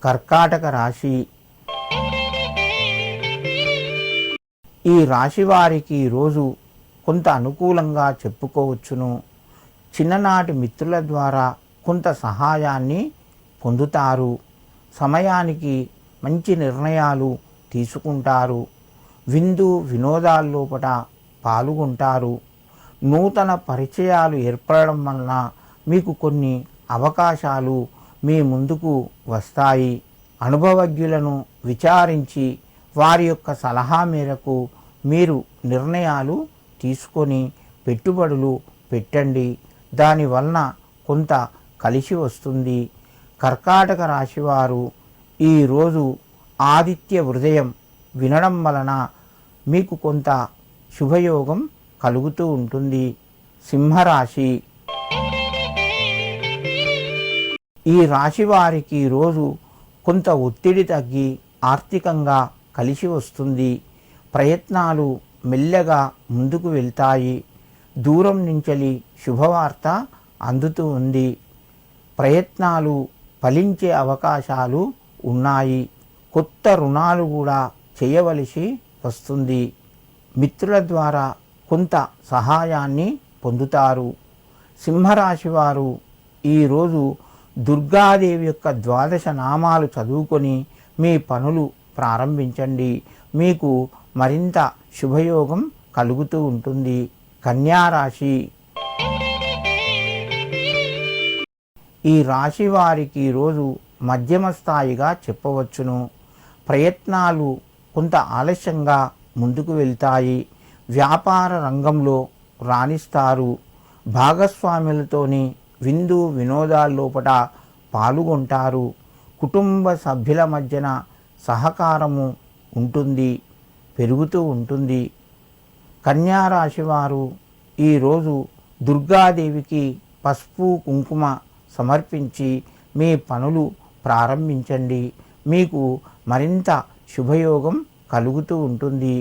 కర్కాటక రాశి. ఈ రాశి వారికి రోజు కొంత అనుకూలంగా చెప్పుకోవచ్చును. చిన్ననాటి మిత్రుల ద్వారా కొంత సహాయాన్ని పొందుతారు. సమయానికి మంచి నిర్ణయాలు తీసుకుంటారు. విందు వినోదాల్లోపట పాల్గొంటారు. నూతన పరిచయాలు ఏర్పడడం వలన మీకు కొన్ని అవకాశాలు మీ ముందుకు వస్తాయి. అనుభవజ్ఞులను విచారించి వారి యొక్క సలహా మేరకు మీరు నిర్ణయాలు తీసుకొని పెట్టుబడులు పెట్టండి. దానివలన కొంత కలిసి వస్తుంది. కర్కాటక రాశివారు ఈరోజు ఆదిత్య హృదయం వినడం వలన మీకు కొంత శుభయోగం కలుగుతూ ఉంటుంది. సింహరాశి. ఈ రాశి వారికి రోజు కొంత ఒత్తిడి తగ్గి ఆర్థికంగా కలిసి వస్తుంది. ప్రయత్నాలు మెల్లగా ముందుకు వెళ్తాయి. దూరం నుంచి శుభవార్త అందుతూ ఉంది. ప్రయత్నాలు ఫలించే అవకాశాలు ఉన్నాయి. కొత్త రుణాలు కూడా చేయవలసి వస్తుంది. మిత్రుల ద్వారా కొంత సహాయాన్ని పొందుతారు. సింహరాశి వారు ఈరోజు దుర్గాదేవి యొక్క 12 నామాలు చదువుకొని మీ పనులు ప్రారంభించండి. మీకు మరింత శుభయోగం కలుగుతూ ఉంటుంది. కన్యారాశి. ఈ రాశి వారికి రోజు మధ్యమ స్థాయిగా చెప్పవచ్చును. ప్రయత్నాలు కొంత ఆలస్యంగా ముందుకు వెళ్తాయి. వ్యాపార రంగంలో రాణిస్తారు. భాగస్వాములతోని విందు వినోదాల్లోపట పాల్గొంటారు. కుటుంబ సభ్యుల మధ్యన సహకారము ఉంటుంది, పెరుగుతూ ఉంటుంది. కన్యారాశి వారు ఈరోజు దుర్గాదేవికి పసుపు కుంకుమ సమర్పించి మీ పనులు ప్రారంభించండి. మీకు మరింత శుభయోగం కలుగుతూ ఉంటుంది.